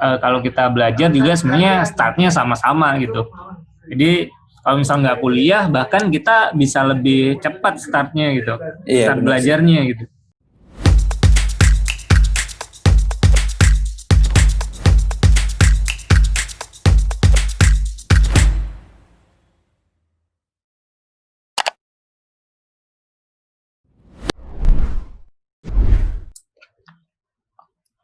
kalau kita belajar juga sebenarnya startnya sama-sama gitu. Jadi kalau misalnya nggak kuliah, bahkan kita bisa lebih cepat startnya gitu, Iya, start benar sih. belajarnya gitu.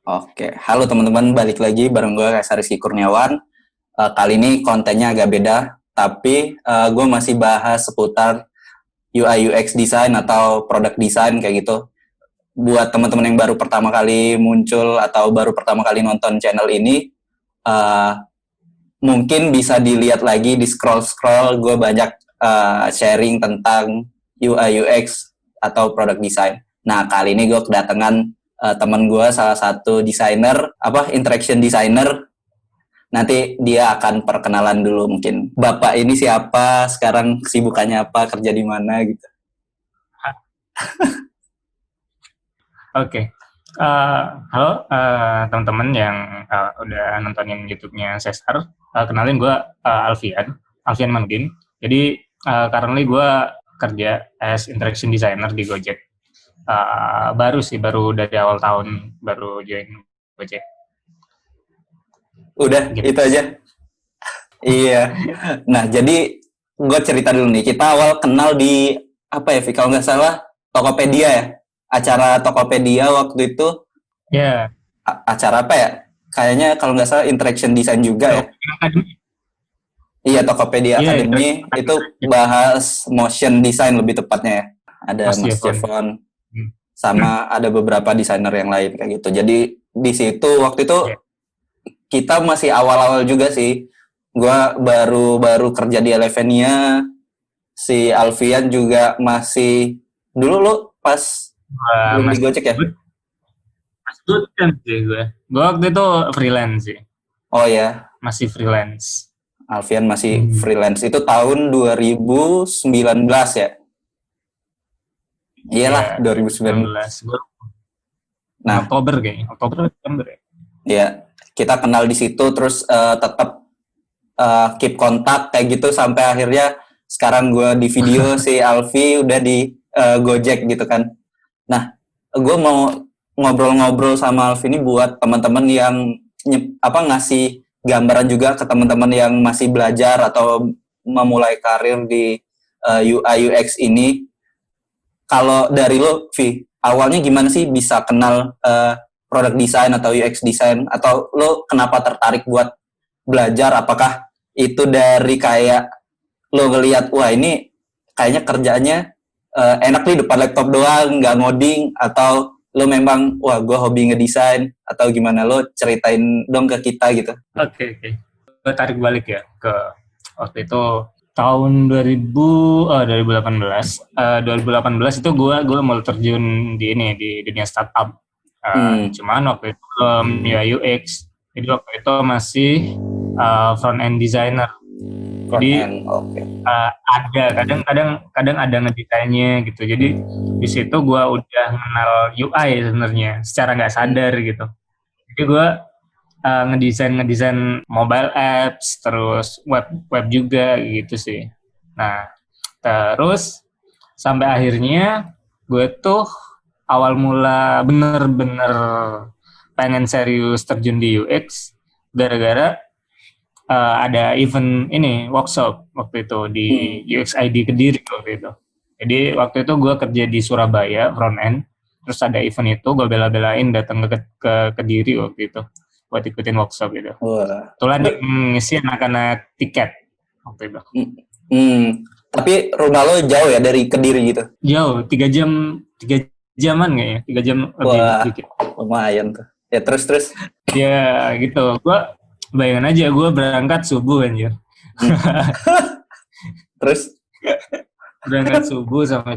Oke, halo teman-teman, balik lagi bareng gue Reza Rizky Kurniawan. Kali ini kontennya agak beda, tapi gue masih bahas seputar UI UX design atau product design kayak gitu. Buat teman-teman yang baru pertama kali muncul atau baru pertama kali nonton channel ini, uh, mungkin bisa dilihat lagi di scroll-scroll gue banyak sharing tentang UI UX atau product design. Nah, kali ini gue kedatangan teman gue, salah satu desainer, interaction designer. Nanti dia akan perkenalan dulu mungkin. Bapak ini siapa, sekarang kesibukannya apa, kerja di mana gitu. Oke. Halo teman-teman yang udah nontonin YouTube-nya Sesar. Kenalin gue Alfian Manudin. Jadi currently gue kerja as interaction designer di Gojek. Baru dari awal tahun baru join Gojek. Udah, Gitu. itu aja. Iya. Nah, jadi gue cerita dulu nih. Kita awal kenal di kalau nggak salah Tokopedia ya. Acara Tokopedia waktu itu. Ya. Acara apa ya? Kayaknya kalau nggak salah interaction design juga ya. Iya, Tokopedia Iya, Academy itu bahas motion design lebih tepatnya ya. Ada Mas Jevon sama ada beberapa desainer yang lain kayak gitu. Jadi di situ waktu itu kita masih awal-awal juga sih. Gua baru kerja di Elevenia. Si Alfian juga masih dulu lu pas belum di Gojek ya? Kan sih gue waktu itu freelance sih. Oh ya, masih freelance. Alfian masih freelance. Itu tahun 2019 ya? Iyalah, Ya, 2019. Nah, Oktober September ya. Ya, kita kenal di situ terus tetap keep kontak kayak gitu sampai akhirnya sekarang gue di video si Alfi udah di Gojek gitu kan. Nah, gue mau ngobrol-ngobrol sama Alfi ini buat teman-teman yang ngasih gambaran juga ke teman-teman yang masih belajar atau memulai karir di UI UX ini. Kalau dari lo, Vi, awalnya gimana sih bisa kenal product design atau UX design, atau lo kenapa tertarik buat belajar? Apakah itu dari kayak lo ngelihat, wah ini kayaknya kerjaannya enak nih depan laptop doang, nggak ngoding, atau lo memang, wah gue hobi ngedesain, atau gimana? Lo ceritain dong ke kita gitu. Oke. Gue tarik balik ya ke waktu itu tahun 2018. 2018 itu gue mau terjun di dunia startup. Cuman waktu itu UI UX. Jadi waktu itu masih front end designer. Jadi ada kadang ada ngedesainnya gitu. Jadi di situ gue udah kenal UI sebenarnya secara nggak sadar gitu. Jadi gue ngedesain mobile apps, terus web juga gitu sih. Nah, terus sampai akhirnya gue tuh awal mula bener-bener pengen serius terjun di UX gara-gara ada event ini workshop waktu itu di UXID Kediri waktu itu. Jadi waktu itu gue kerja di Surabaya front end, terus ada event itu gue bela-belain datang ke Kediri waktu itu buat ikutin workshop gitu. Kebetulan ngisi anak-anak tiket waktu itu. Tapi rumah lo jauh ya dari Kediri gitu? Jauh, 3 jaman kayaknya, 3 jam lebih dikit. Lumayan tuh. Ya terus. Ya gitu, gue bayangin aja gue berangkat subuh anjir. Terus? Berangkat subuh sampai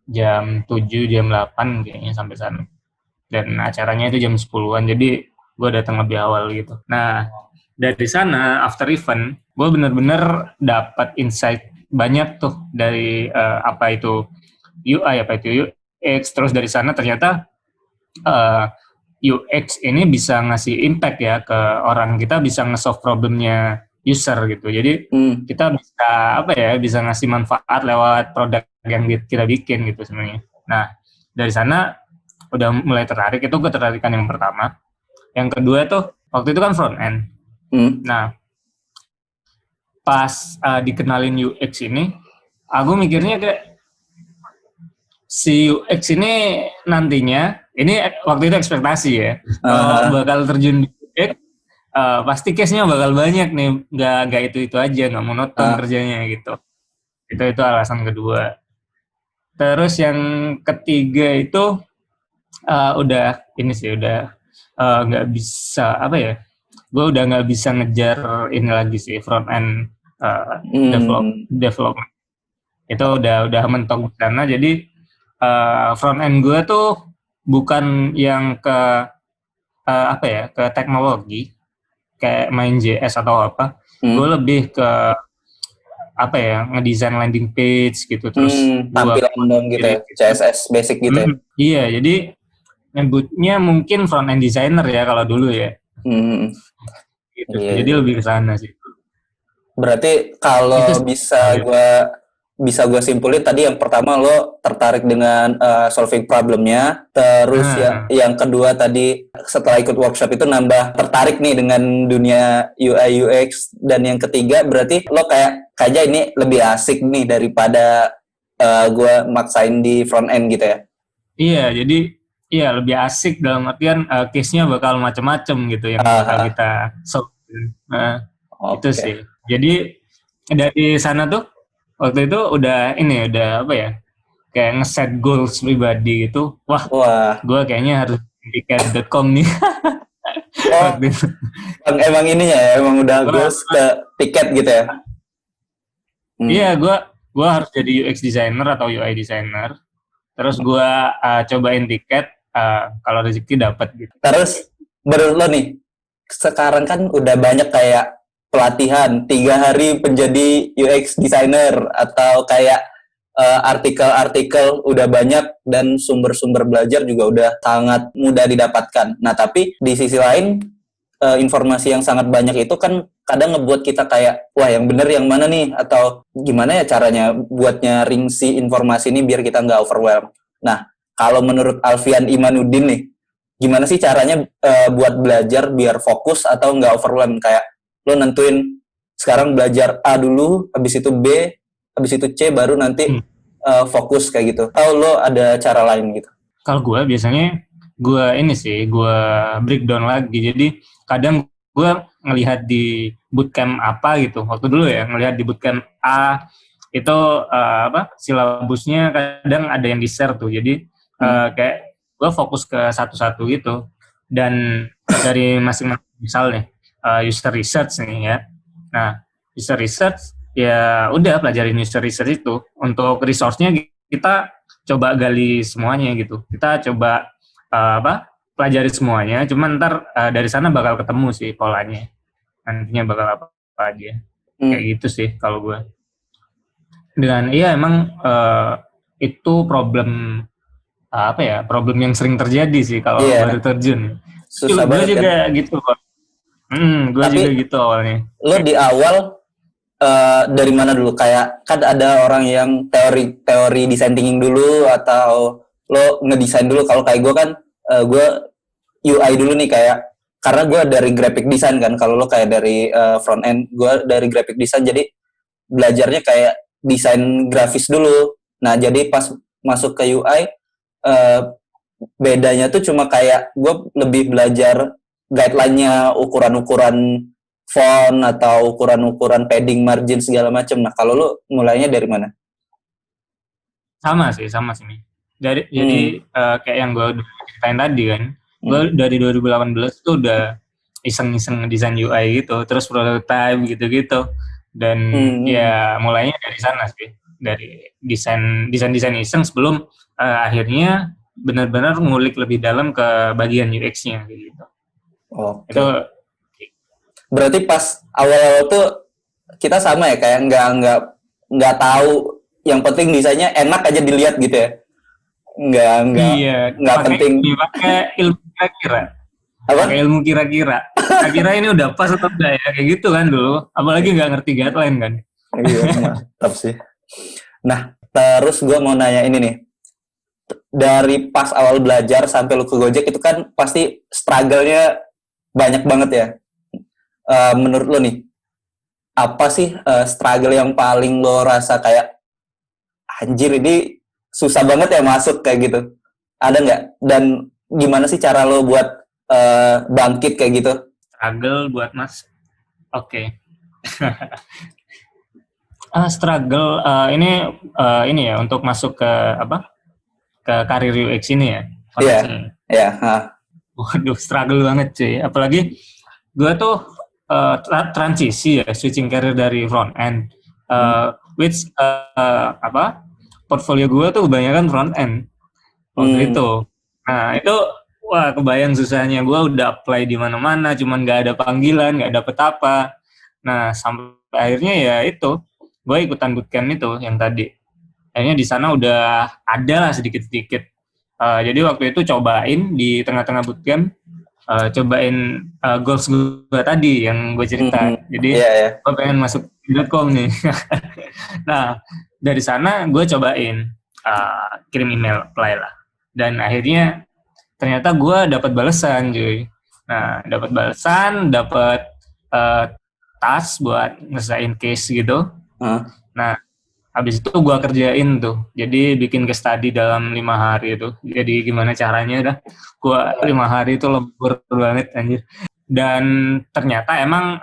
jam 7, jam 8 kayaknya sampai sana. Dan acaranya itu jam 10-an, jadi gue datang lebih awal gitu. Nah, dari sana, after event, gue bener-bener dapat insight banyak tuh dari apa itu UI, apa itu UX. Terus dari sana ternyata UX ini bisa ngasih impact ya ke orang, kita bisa nge-solve problemnya user gitu. Jadi kita bisa apa ya, bisa ngasih manfaat lewat produk yang kita bikin gitu sebenarnya. Nah, dari sana udah mulai tertarik, itu ketertarikan yang pertama. Yang kedua tuh waktu itu kan front end. Nah, pas dikenalin UX ini, aku mikirnya kayak si UX ini nantinya, ini waktu itu ekspektasi ya, kalau bakal terjun di UX, pasti case-nya bakal banyak nih, nggak itu aja, nggak monoton kerjanya gitu. Itu alasan kedua. Terus yang ketiga itu udah ini sih, udah nggak bisa apa ya, gue udah nggak bisa ngejar ini lagi sih, front end development. Itu udah mentok di sana, jadi front end gue tuh bukan yang ke apa ya, ke teknologi kayak main JS atau apa. Gue lebih ke apa ya, ngedesain landing page gitu, terus tampilan dong gitu ya, CSS basic gitu ya. Iya, jadi nyebutnya mungkin front end designer ya kalau dulu ya. Gitu. Iya, jadi lebih ke sana sih. Berarti kalau bisa gue simpulin tadi, yang pertama lo tertarik dengan solving problemnya, terus yang kedua tadi setelah ikut workshop itu nambah tertarik nih dengan dunia UI UX, dan yang ketiga berarti lo kayaknya ini lebih asik nih daripada gue maksain di front end gitu ya. Iya, jadi iya lebih asik dalam artian case-nya bakal macam-macam gitu yang bakal kita solve. Itu sih. Jadi dari sana tuh waktu itu udah apa ya, kayak ngeset goals pribadi gitu. Wah. Gue kayaknya harus tiket.com nih. Emang ininya ya, emang udah goals ke tiket gitu ya. Iya, gue harus jadi UX designer atau UI designer. Terus gue cobain tiket, kalau rezeki dapat gitu. Terus menurut lo nih, sekarang kan udah banyak kayak pelatihan 3 hari menjadi UX designer, atau kayak artikel-artikel udah banyak, dan sumber-sumber belajar juga udah sangat mudah didapatkan. Nah, tapi di sisi lain informasi yang sangat banyak itu kan kadang ngebuat kita kayak, wah yang bener yang mana nih, atau gimana ya caranya buat nyaring si informasi ini biar kita nggak overwhelm. Nah, kalau menurut Alfian Imanuddin nih, gimana sih caranya buat belajar biar fokus atau nggak overwhelm? Kayak lo nentuin sekarang belajar A dulu, habis itu B, habis itu C, baru nanti fokus kayak gitu. Atau lo ada cara lain gitu? Kalau gue biasanya gue ini sih, gue breakdown lagi. Jadi kadang gue ngelihat di bootcamp apa gitu. Waktu dulu ya ngelihat di bootcamp A itu silabusnya kadang ada yang di-share tuh. Jadi kayak gue fokus ke satu-satu gitu. Dan dari masing-masing misalnya user research nih ya. Nah, user research ya udah pelajarin user research itu. Untuk resource-nya kita coba gali semuanya gitu. Kita coba pelajari semuanya. Cuman ntar dari sana bakal ketemu sih polanya. Nantinya bakal apa aja. Kayak gitu sih kalau gue. Dan iya emang itu problem problem yang sering terjadi sih kalau baru terjun. Susah banget juga kan? Gitu kok. Gue juga gitu awalnya. Lo di awal dari mana dulu? Kayak kan ada orang yang teori design thinking dulu, atau lo ngedesain dulu? Kalau kayak gue kan gue UI dulu nih, kayak karena gue dari graphic design kan. Kalau lo kayak dari front end, gue dari graphic design, jadi belajarnya kayak desain grafis dulu. Nah, jadi pas masuk ke UI bedanya tuh cuma kayak gue lebih belajar guideline-nya, ukuran-ukuran font atau ukuran-ukuran padding, margin segala macam. Nah, kalau lu mulainya dari mana? Sama sih nih. Jadi kayak yang gue ceritain tadi kan, gue dari 2018 tuh udah iseng-iseng desain UI gitu, terus prototype gitu-gitu, dan ya mulainya dari sana sih, dari desain iseng sebelum akhirnya benar-benar ngulik lebih dalam ke bagian UX-nya gitu. Itu berarti pas awal-awal tuh kita sama ya, kayak nggak tahu, yang penting desainnya enak aja dilihat gitu ya. nggak Iya, nggak penting. pakai ilmu kira-kira. Pakai Apa? ilmu kira-kira. Kira-kira ini udah pas atau enggak ya? Kayak gitu kan dulu. Apalagi nggak ngerti guideline kan. Iya, mantap sih. Nah, terus gue mau nanya ini nih. Dari pas awal belajar sampai lu ke Gojek itu kan pasti struggle-nya banyak banget ya. Menurut lu nih, apa sih struggle yang paling lo rasa kayak anjir ini susah banget ya masuk kayak gitu? Ada nggak? Dan gimana sih cara lo buat bangkit kayak gitu? Struggle buat mas. Oke. Struggle ini ya untuk masuk ke apa? Ke karir UX ini ya. Iya, Konteksnya. iya. Waduh, struggle banget cuy. Apalagi gue tuh transisi ya, switching career dari front end. Which apa? Portfolio gue tuh kebanyakan front end waktu itu. Nah itu wah kebayang susahnya. Gue udah apply di mana-mana, cuman nggak ada panggilan, nggak dapet apa. Nah sampai akhirnya ya itu, gue ikutan bootcamp itu yang tadi. Akhirnya di sana udah ada lah sedikit-sedikit. Jadi waktu itu cobain di tengah-tengah bootcamp, cobain goals gue tadi yang gue cerita. Jadi gue pengen masuk .com nih. Nah dari sana gue cobain kirim email apply lah. Dan akhirnya ternyata gue dapat balasan cuy. Nah dapat balasan, dapat task buat ngerjain case gitu. Nah habis itu gue kerjain tuh. Jadi bikin case study dalam 5 hari itu. Jadi gimana caranya dah. Gue 5 hari itu lembur banget anjir. Dan ternyata emang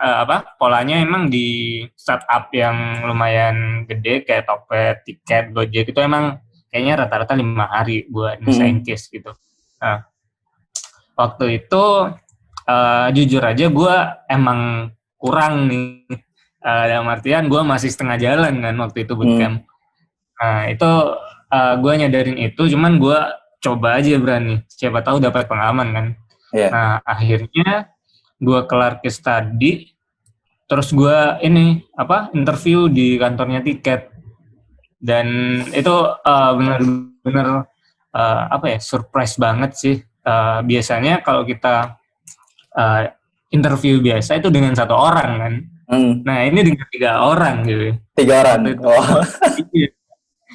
polanya emang di startup yang lumayan gede kayak Tokped, Tiket, Gojek itu emang kayaknya rata-rata 5 hari buat ngesain case gitu. Nah, waktu itu jujur aja gue emang kurang nih. Dalam artian gue masih setengah jalan kan waktu itu bootcamp. Nah itu gue nyadarin itu, cuman gue coba aja berani. Siapa tahu dapat pengalaman kan. Nah akhirnya gue kelar case study, terus gue interview di kantornya Tiket. Dan itu benar-benar surprise banget sih. Biasanya kalau kita interview biasa itu dengan 1 orang kan. Nah ini dengan 3 orang gitu. 3 orang. Oh.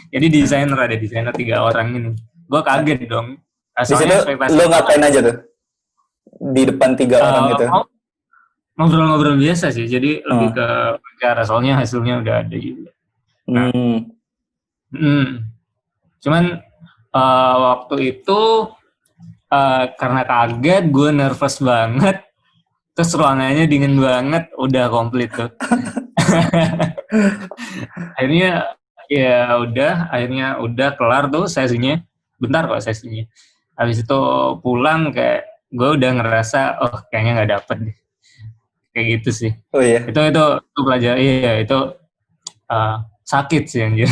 Jadi ada desainer 3 orang ini. Gue kaget dong. Di situ lo ngapain aja tuh? Di depan 3 orang gitu? Ngobrol-ngobrol biasa sih. Jadi lebih ke bicara, soalnya hasilnya udah ada juga. Nah, cuman waktu itu karena kaget, gue nervous banget. Terus ruangannya dingin banget, udah komplit tuh. akhirnya udah kelar tuh sesinya. Bentar kok sesinya. Habis itu pulang kayak gue udah ngerasa kayaknya nggak dapet deh. Kayak gitu sih. Oh iya. Itu pelajaran. Iya itu sakit sih anjir.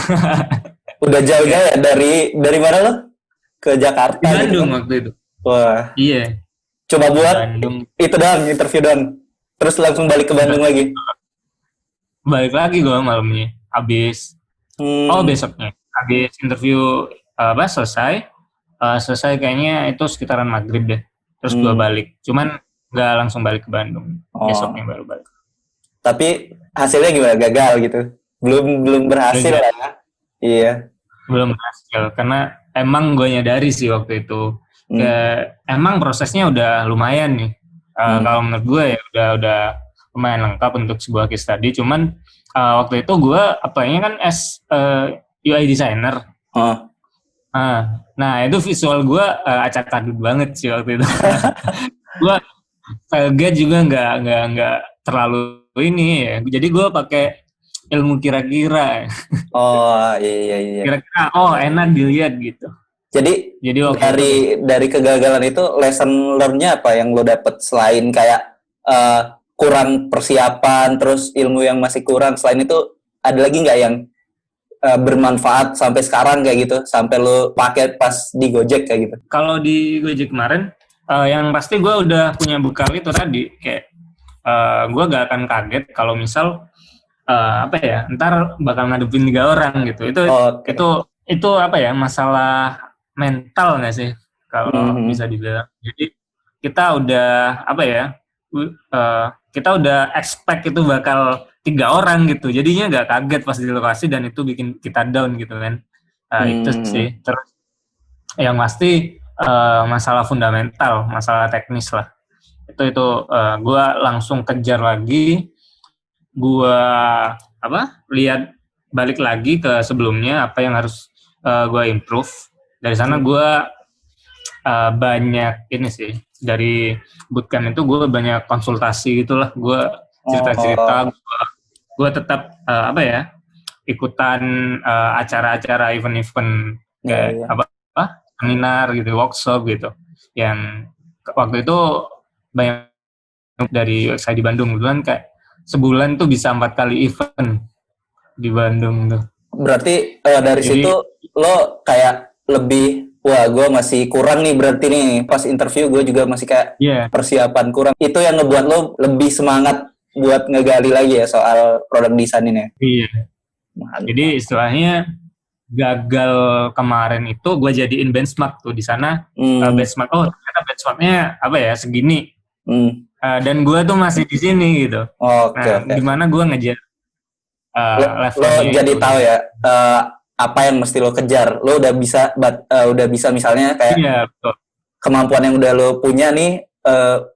Udah jauh ya dari mana lo? Ke Jakarta. Di Bandung gitu. Waktu itu. Wah. Iya. Coba buat itu doang, interview doang. Terus langsung balik ke Bandung lagi. Balik lagi gue malamnya. Habis. Besoknya. Habis interview selesai. Selesai kayaknya itu sekitaran maghrib deh. Terus gue balik. Cuman nggak langsung balik ke Bandung. Besoknya baru balik. Tapi hasilnya gimana? Gagal gitu? Belum berhasil lah ya? Iya. Belum berhasil. Karena emang gue nyadari sih waktu itu. Emang prosesnya udah lumayan nih. Kalau menurut gue ya udah lumayan lengkap untuk sebuah case study. Cuman waktu itu gue kan as UI designer. Nah itu visual gue acak-adut banget sih waktu itu. Gue kaget juga nggak terlalu ini ya. Jadi gue pakai ilmu kira-kira. Oh iya. Kira-kira enak dilihat gitu. Jadi dari kegagalan itu lesson learn-nya apa yang lo dapet selain kayak kurang persiapan, terus ilmu yang masih kurang, selain itu ada lagi nggak yang bermanfaat sampai sekarang kayak gitu, sampai lo pakai pas di Gojek kayak gitu? Kalau di Gojek kemarin, yang pasti gue udah punya bekal itu tadi, kayak gue gak akan kaget kalau misal ntar bakal ngadepin 3 orang gitu. Itu masalah mental nggak sih kalau bisa dibilang. Jadi kita udah apa ya? Kita udah expect itu bakal 3 orang gitu. Jadinya nggak kaget pas di lokasi dan itu bikin kita down gitu kan. Itu sih. Terus yang pasti masalah fundamental, masalah teknis lah. Itu gue langsung kejar lagi. Gue lihat balik lagi ke sebelumnya apa yang harus gue improve. Dari sana gue banyak ini sih, dari bootcamp itu gue banyak konsultasi gitulah, gue cerita-cerita, gue tetap ikutan acara-acara event-event kayak seminar gitu, workshop gitu, yang waktu itu banyak dari UXI di Bandung, kebetulan kayak sebulan tuh bisa 4 kali event di Bandung tuh. Berarti dari situ lo kayak lebih, wah gue masih kurang nih berarti nih, pas interview gue juga masih kayak persiapan kurang. Itu yang ngebuat lo lebih semangat buat ngegali lagi ya soal produk desain ini. Iya. Jadi istilahnya gagal kemarin itu gue jadiin benchmark tuh di sana. Benchmark, ternyata benchmarknya segini. Dan gue tuh masih di sini gitu. Gimana gue ngejar lo jadi itu tahu ya apa yang mesti lo kejar. Lo udah bisa misalnya kayak betul. Kemampuan yang udah lo punya nih,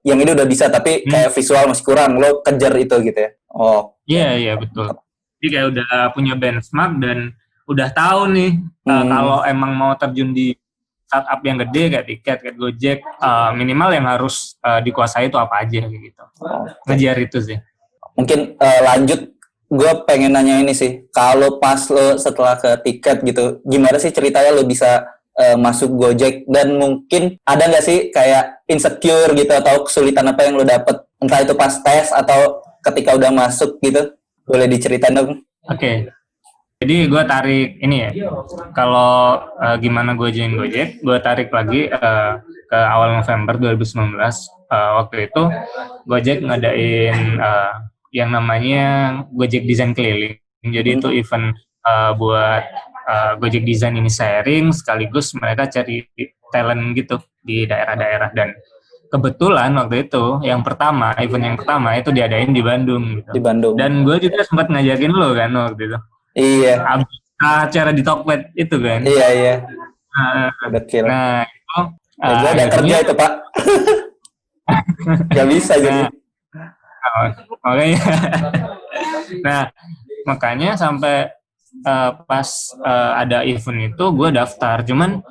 yang ini udah bisa tapi kayak visual masih kurang, lo kejar itu gitu ya. Iya betul. Jadi kayak udah punya benchmark dan udah tahu nih kalau emang mau terjun di startup yang gede kayak Tiket, kayak Gojek, minimal yang harus dikuasai itu apa aja gitu. Ngejar itu sih. Mungkin lanjut, gue pengen nanya ini sih, kalau pas lo setelah ke Tiket gitu, gimana sih ceritanya lo bisa masuk Gojek, dan mungkin ada nggak sih kayak insecure gitu atau kesulitan apa yang lo dapet, entah itu pas tes atau ketika udah masuk gitu, boleh diceritain dong? Oke. Jadi gue tarik ini ya, kalau gimana gue join Gojek, gue tarik lagi ke awal November 2019. Waktu itu Gojek ngadain yang namanya Gojek Design Keliling. Jadi itu event buat Gojek Design ini sharing, sekaligus mereka cari talent gitu di daerah-daerah. Dan kebetulan waktu itu event yang pertama itu diadain di Bandung gitu. Di Bandung. Dan gue juga sempat ngajakin lo kan waktu itu. Iya. Acara di Tokped itu kan. Iya. Nah itu. Gue udah kerja itu Pak. Gak bisa jadi. Makanya sampai pas ada event itu gue daftar, cuman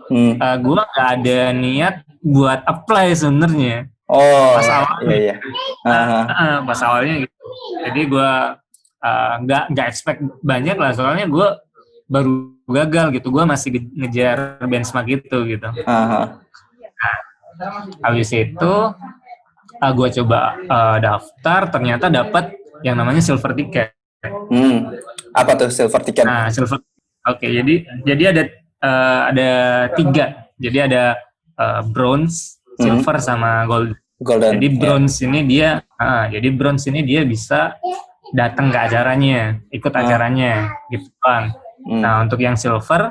gue gak ada niat buat apply sebenarnya. Pas awalnya. Pas awalnya gitu. Jadi gue nggak expect banyak lah, soalnya gue baru gagal gitu, gue masih ngejar benchmark gitu. Nah, habis itu gue coba daftar, ternyata dapat yang namanya silver ticket. Apa tuh silver ticket? Nah, silver. Oke, jadi ada 3. Jadi ada bronze, silver sama golden. Jadi bronze ini dia bisa datang ke acaranya, ikut acaranya gitu kan. Nah, untuk yang silver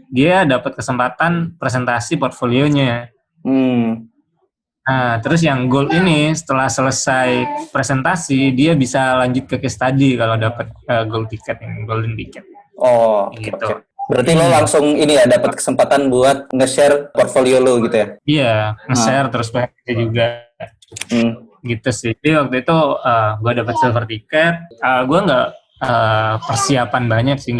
dia dapat kesempatan presentasi portfolionya. Nah, terus yang gold ini setelah selesai presentasi dia bisa lanjut ke case study kalau dapat gold ticket ini, golden ticket. Gitu. Okay. Berarti lo langsung ini ya dapat kesempatan buat nge-share portfolio lo gitu ya? Iya, nge-share terus juga. Gitu sih. Jadi waktu itu gue dapat silver ticket. Gue nggak persiapan banyak sih,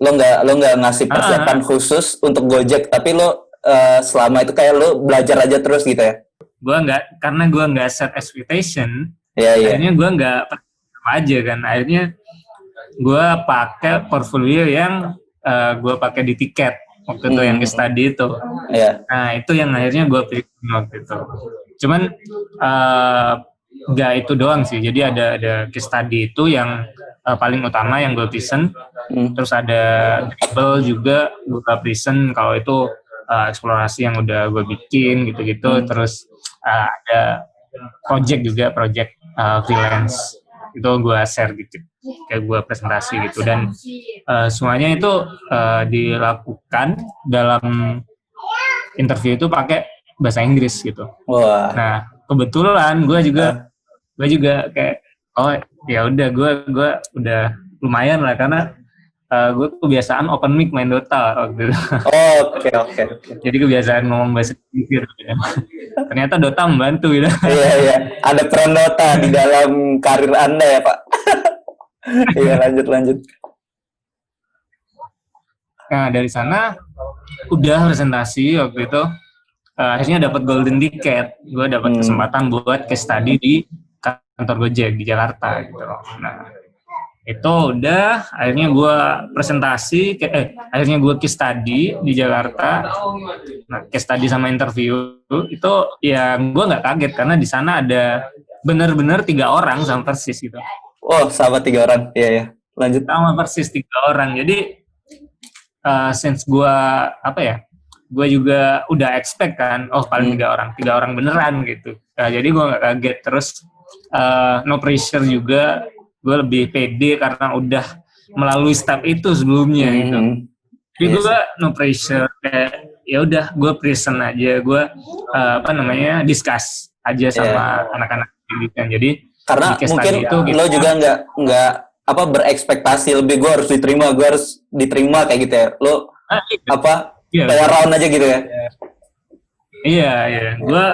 Lo nggak ngasih persiapan khusus untuk Gojek, tapi lo selama itu kayak lo belajar aja terus gitu ya? Karena gue nggak set expectation. Akhirnya gue nggak aja kan. Akhirnya gue pakai portfolio yang gue pakai di Tiket waktu itu yang case study itu. Nah itu yang akhirnya gue pilih waktu itu. Cuman nggak itu doang sih. Jadi ada case study itu yang paling utama yang gue present. Terus ada dribble juga gue present kalau itu eksplorasi yang udah gue bikin gitu-gitu. Terus ada project freelance itu gue share gitu, kayak gue presentasi gitu. Dan semuanya itu dilakukan dalam interview itu pakai bahasa Inggris gitu. Wah. Nah kebetulan gue juga kayak oh ya udah gue udah lumayan lah karena gue kebiasaan open mic main Dota waktu itu. Oke. Jadi kebiasaan ngomong bahasa Inggris. Ya. Ternyata Dota membantu gitu. Iya. Ada peran Dota di dalam karir Anda ya, Pak. Iya, lanjut. Nah dari sana udah presentasi waktu itu. Akhirnya dapat golden ticket. Gue dapat kesempatan buat case study di kantor Gojek di Jakarta gitu. Nah itu udah akhirnya gue presentasi akhirnya gue case study di Jakarta. Nah case study sama interview itu ya gue nggak kaget karena di sana ada benar-benar 3 orang sama persis gitu. Oh, sama 3 orang. Iya. Lanjut. Sama persis 3 orang. Jadi since gue gue juga udah expect kan, paling 3 orang beneran gitu. Jadi gue nggak kaget. Terus no pressure juga, gue lebih pede karena udah melalui step itu sebelumnya gitu. Jadi gue no pressure, kayak ya udah gue present aja, gue discuss aja sama anak-anak pendidikan. Jadi karena mungkin itu, lo juga nggak berekspektasi lebih gue harus diterima kayak gitu ya. Lo kayak round aja gitu ya. Iya. Gue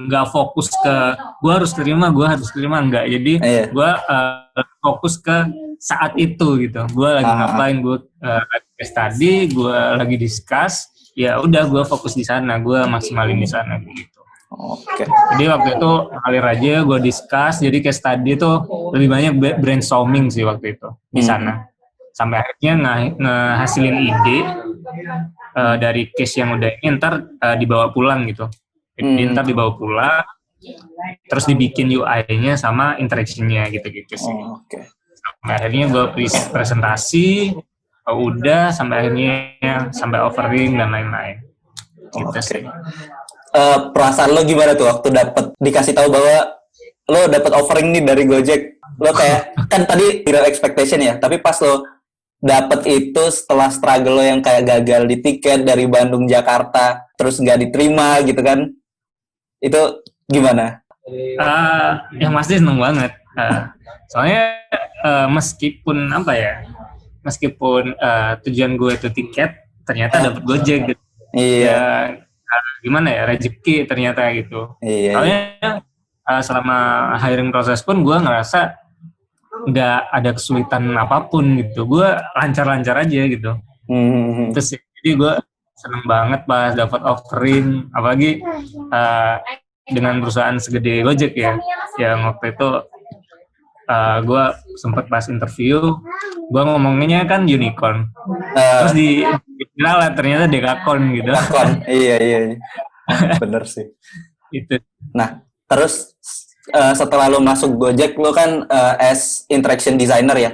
nggak fokus ke gue harus terima enggak. Jadi gue fokus ke saat itu gitu. Gue lagi ngapain, gue lagi study, gue lagi discuss. Ya udah gue fokus di sana, gue maksimalin di sana gitu. Oke. Jadi waktu itu ngalir aja, gue discuss. Jadi case study itu lebih banyak brainstorming sih waktu itu di sana. Sampai akhirnya ngehasilin ide dari case yang udah ini ntar dibawa pulang gitu. Jadi ntar dibawa pulang, terus dibikin UI-nya sama interaction-nya gitu-gitu sih. Sampai akhirnya gue presentasi, udah sampai akhirnya sampai offering dan lain-lain. Gitu sih. Perasaan lo gimana tuh waktu dikasih tahu bahwa lo dapat offering nih dari Gojek? Lo kayak kan tadi zero expectation ya, tapi pas lo dapat itu setelah struggle lo yang kayak gagal di tiket dari Bandung Jakarta terus nggak diterima gitu kan, itu gimana? Yang pasti seneng banget. Soalnya meskipun tujuan gue itu tiket, ternyata dapat Gojek gitu. Iya. Gimana ya, rezeki ternyata gitu. Iya. Soalnya selama hiring proses pun gue ngerasa nggak ada kesulitan apapun gitu. Gue lancar-lancar aja gitu. Terus jadi gue seneng banget pas dapat offering, apalagi dengan perusahaan segede Gojek ya. Yang waktu itu gue sempet pas interview, gue ngomongnya kan unicorn. Terus di final ternyata Dekakon gitu. Dekakon, iya. Bener sih. Itu. Nah, terus setelah lo masuk Gojek, lo kan as interaction designer ya.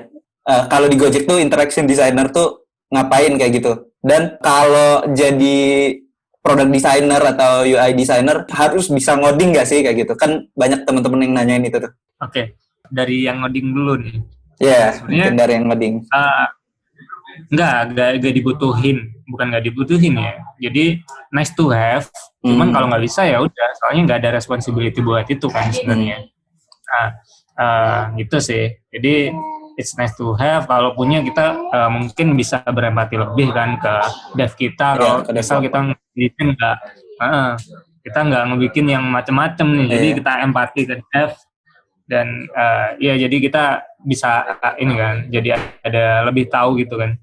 Kalau di Gojek tuh interaction designer tuh ngapain kayak gitu? Dan kalau jadi product designer atau UI designer harus bisa ngoding nggak sih kayak gitu? Kan banyak teman-teman yang nanyain itu tuh. Oke. Dari yang ngoding dulu nih. Iya, mungkin dari yang ngoding. Nggak dibutuhin, bukan nggak dibutuhin ya. Jadi nice to have. Cuman kalau nggak bisa ya udah. Soalnya nggak ada responsibility buat itu kan sebenarnya. Gitu sih. Jadi it's nice to have. Kalau punya kita mungkin bisa berempati lebih kan ke dev kita. Kalau misal kita ngebikin kita nggak ngebikin yang macam-macam nih. Jadi kita empati ke dev. Dan jadi kita bisa ini kan, jadi ada lebih tahu gitu kan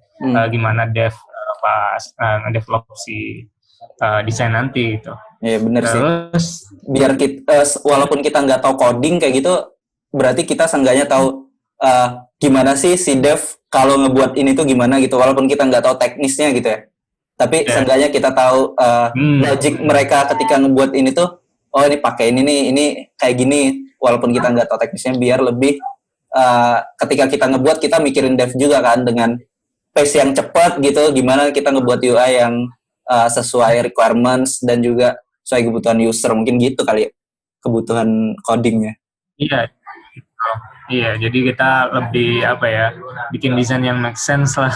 gimana dev pas ngedevelop si desain nanti gitu. Iya benar sih. Terus biar kita walaupun kita nggak tahu coding kayak gitu, berarti kita seenggaknya tahu gimana sih si dev kalau ngebuat ini tuh gimana gitu, walaupun kita nggak tahu teknisnya gitu ya. Tapi seenggaknya kita tahu logic mereka ketika ngebuat ini tuh, oh ini pakai ini nih, ini kayak gini. Walaupun kita nggak tahu teknisnya, biar lebih ketika kita ngebuat, kita mikirin dev juga kan, dengan pace yang cepat gitu, gimana kita ngebuat UI yang sesuai requirements dan juga sesuai kebutuhan user, mungkin gitu kali ya, kebutuhan codingnya. Iya, jadi kita lebih bikin desain yang make sense lah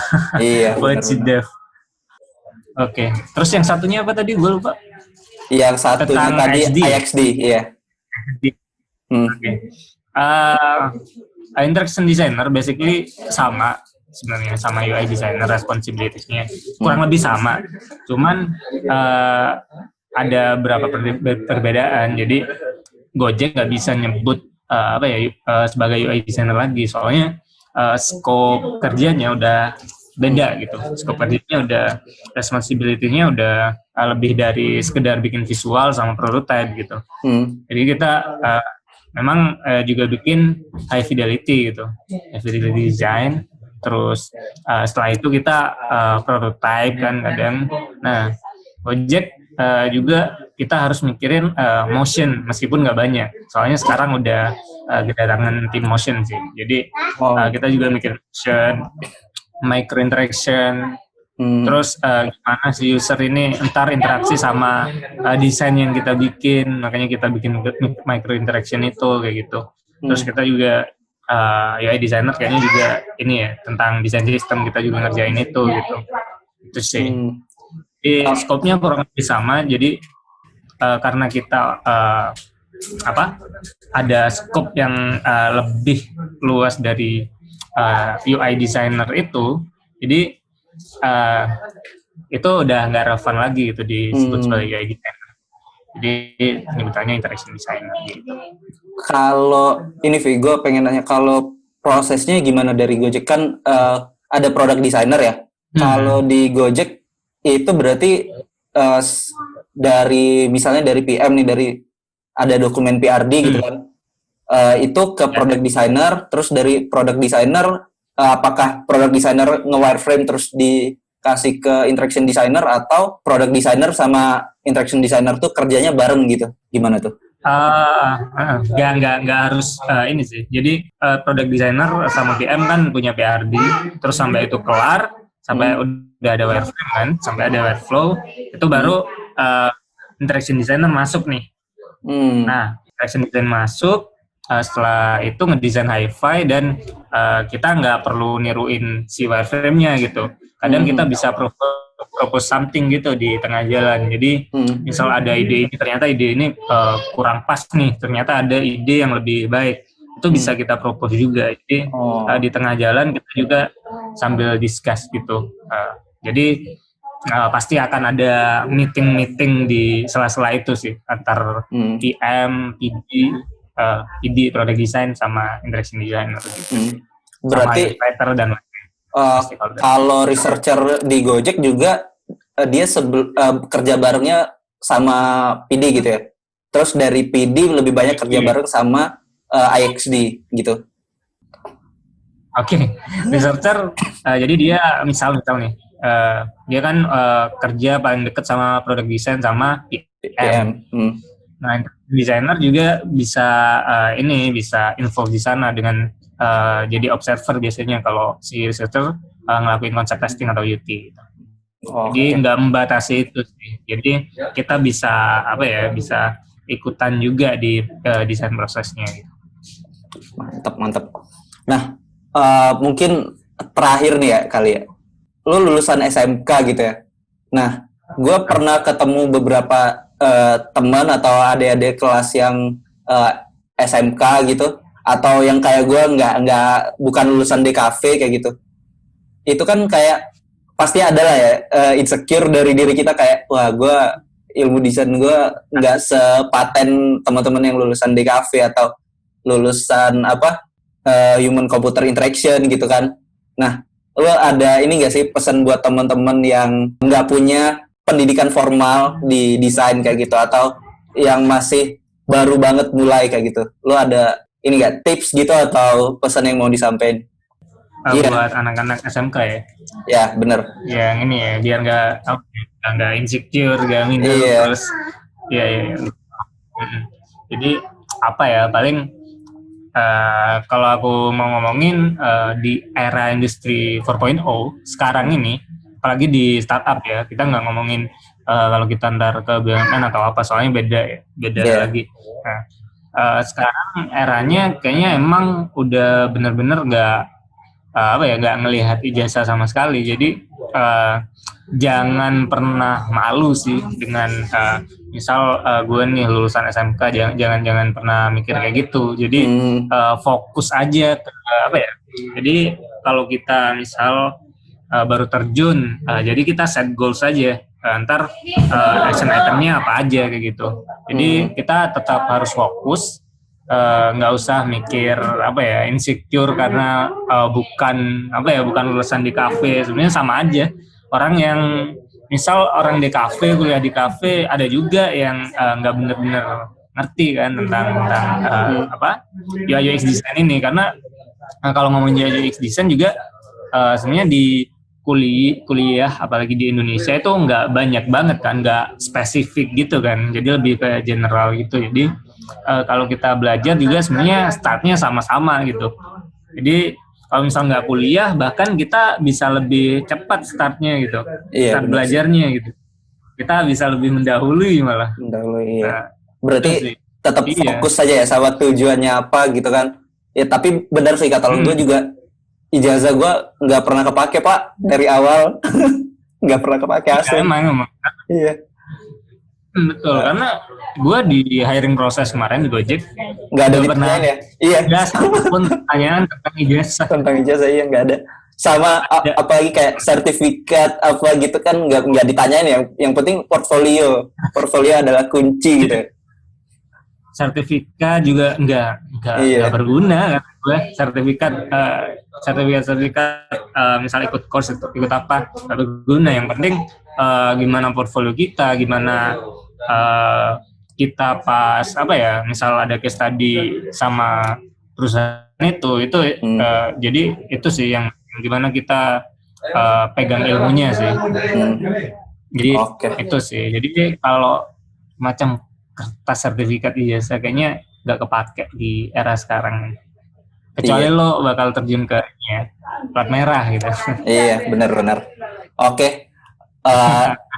buat si dev. Oke. Terus yang satunya apa tadi? Gue lupa. Yang satunya Tentang tadi XD. IXD, iya. Oke. Interaction designer basically sama sebenarnya sama UI designer, responsibilities-nya kurang lebih sama. Cuman ada beberapa perbedaan. Jadi Gojek nggak bisa nyebut sebagai UI designer lagi, soalnya scope kerjanya udah beda gitu. Scope kerjanya udah, responsibility-nya udah lebih dari sekedar bikin visual sama prototype gitu. Jadi kita memang juga bikin high fidelity gitu, high fidelity design. Terus setelah itu kita prototype kan kadang. Nah, Gojek juga kita harus mikirin motion meskipun nggak banyak. Soalnya sekarang udah kedatangan tim motion sih. Jadi kita juga mikir motion, micro interaction, terus gimana si user ini ntar interaksi sama desain yang kita bikin, makanya kita bikin micro interaction itu kayak gitu. Terus kita juga UI designer kayaknya juga ini ya tentang desain sistem, kita juga ngerjain itu gitu. Itu sih. Jadi scope-nya kurang lebih sama. Jadi karena kita ada scope yang lebih luas dari UI designer itu, jadi itu udah nggak relevan lagi gitu disebut sebagai UI designer. Jadi penyebutannya interaction designer gitu. Kalau ini Vigo pengen nanya, kalau prosesnya gimana dari Gojek kan ada product designer ya. Kalau di Gojek itu berarti dari misalnya dari PM nih, dari ada dokumen PRD gitu kan. Itu ke product designer, terus dari product designer apakah product designer nge-wireframe terus dikasih ke interaction designer, atau product designer sama interaction designer tuh kerjanya bareng gitu? Gimana tuh? Nggak harus ini sih. Jadi product designer sama PM kan punya PRD, terus sampai itu kelar, sampai udah ada wireframe kan, sampai ada workflow, itu baru interaction designer masuk nih. Nah, interaction designer masuk, setelah itu ngedesain hi-fi, dan kita nggak perlu niruin si wireframe-nya gitu. Kadang kita bisa propose something gitu di tengah jalan. Jadi misal ada ide ini, ternyata ide ini kurang pas nih, ternyata ada ide yang lebih baik, itu bisa kita propose juga. Jadi di tengah jalan kita juga sambil discuss gitu. Jadi pasti akan ada meeting di sela-sela itu sih, antar PM, PD, product design sama interaction designer gitu. Berarti sama dan kalau researcher di Gojek juga dia kerja barengnya sama PD gitu ya. Terus dari PD lebih banyak kerja bareng sama IXD gitu. Oke. Researcher jadi dia misal nih dia kan kerja paling dekat sama product design sama PM. Nah, desainer juga bisa bisa involve di sana dengan jadi observer biasanya kalau si researcher ngelakuin konsep testing atau UT. Jadi nggak membatasi itu sih. Jadi kita bisa bisa ikutan juga di desain prosesnya. Gitu. Mantap. Nah, mungkin terakhir nih ya kali ya. Lu lulusan SMK gitu ya. Nah, gue pernah ketemu beberapa teman atau adik-adik kelas yang SMK gitu, atau yang kayak gue bukan lulusan DKV kayak gitu. Itu kan kayak pasti ada lah ya insecure dari diri kita, kayak wah gue ilmu desain gue nggak sepaten teman-teman yang lulusan DKV atau lulusan human computer interaction gitu kan. Nah, lo ada ini nggak sih pesan buat teman-teman yang nggak punya pendidikan formal di desain kayak gitu, atau yang masih baru banget mulai kayak gitu? Lo ada ini nggak tips gitu atau pesan yang mau disampaikan? Buat anak-anak SMK ya? Ya bener. Yang ini ya, biar nggak insecure, nggak minder, terus ya. Jadi paling kalau aku mau ngomongin di era industri 4.0 sekarang ini, apalagi di startup ya, kita nggak ngomongin kalau kita ntar ke BUMN atau apa, soalnya beda lagi. Nah, sekarang eranya kayaknya emang udah bener-bener nggak ngelihat ijazah sama sekali. Jadi jangan pernah malu sih dengan misal gue nih lulusan SMK, jangan pernah mikir kayak gitu. Jadi fokus aja ke apa ya. Jadi kalau kita misal baru terjun, jadi kita set goals aja. Ntar action itemnya apa aja kayak gitu. Jadi kita tetap harus fokus, nggak usah mikir apa ya, insecure karena bukan lulusan di kafe. Sebenarnya sama aja. Orang yang misal orang di kafe, kuliah di kafe, ada juga yang nggak bener-bener ngerti kan tentang UI UX design ini. Karena kalau ngomongin UI UX design juga sebenarnya di kuliah apalagi di Indonesia itu nggak banyak banget kan, nggak spesifik gitu kan, jadi lebih kayak general gitu. Jadi kalau kita belajar juga sebenarnya startnya sama-sama gitu. Jadi kalau misal nggak kuliah, bahkan kita bisa lebih cepat startnya gitu, start belajarnya gitu. Kita bisa lebih mendahului malah. Iya. Nah, berarti tetap fokus saja ya sama tujuannya apa gitu kan. Ya tapi benar sih kata lo, gue juga ijazah gue nggak pernah kepake Pak dari awal. Nggak pernah kepake asli. Emang. Iya. Betul, karena gue di hiring proses kemarin di Gojek nggak ada pernah ya. Iya. Nggak satupun pertanyaan tentang ijazah. Tentang ijazah iya nggak ada. Sama apalagi kayak sertifikat apa gitu kan nggak ditanyain ya. Yang penting portfolio adalah kunci gitu. Sertifikat juga nggak berguna kan gue. Sertifikat misalnya ikut course ikut apa nggak berguna. Yang penting gimana portfolio kita, gimana kita pas misal ada case study sama perusahaan itu jadi itu sih yang gimana kita pegang ilmunya sih. Jadi itu sih. Jadi kalau macam kertas sertifikat ijazah kayaknya nggak kepake di era sekarang, kecuali lo bakal terjun ke plat merah gitu. Iya benar. Oke.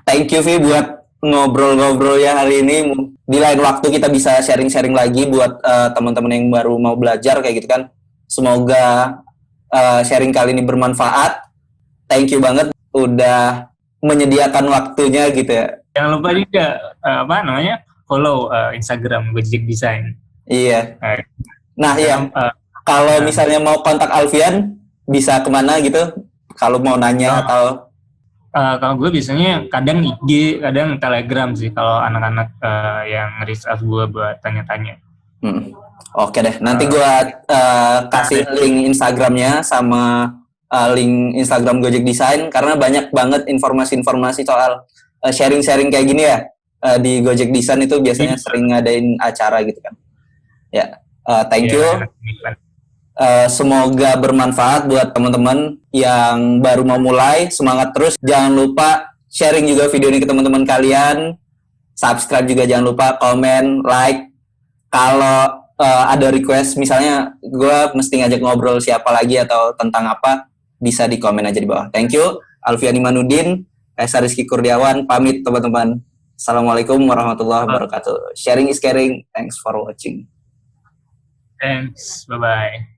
Thank you Vi buat ngobrol-ngobrol ya hari ini. Di lain waktu kita bisa sharing-sharing lagi buat teman-teman yang baru mau belajar kayak gitu kan. Semoga sharing kali ini bermanfaat. Thank you banget udah menyediakan waktunya gitu ya. Jangan lupa juga follow Instagram Gojek Design. Iya. Nah kalau misalnya mau kontak Alfian bisa kemana gitu? Kalau mau nanya atau kalau gue biasanya kadang IG, kadang Telegram sih kalau anak-anak yang nge-reach out gue buat tanya-tanya. Oke deh, nanti gue kasih link Instagramnya sama link Instagram Gojek Design karena banyak banget informasi-informasi soal sharing-sharing kayak gini ya di Gojek Design itu biasanya sering ngadain acara gitu kan. Ya, thank you. Semoga bermanfaat buat teman-teman yang baru mau mulai. Semangat terus. Jangan lupa sharing juga video ini ke teman-teman kalian. Subscribe juga jangan lupa. Komen, like. Kalau ada request, misalnya gue mesti ngajak ngobrol siapa lagi atau tentang apa, bisa di komen aja di bawah. Thank you. Alfian Imanuddin, Kaisar Rizky Kurniawan, pamit teman-teman. Assalamualaikum warahmatullahi wabarakatuh. Sharing is caring. Thanks for watching. Thanks. Bye-bye.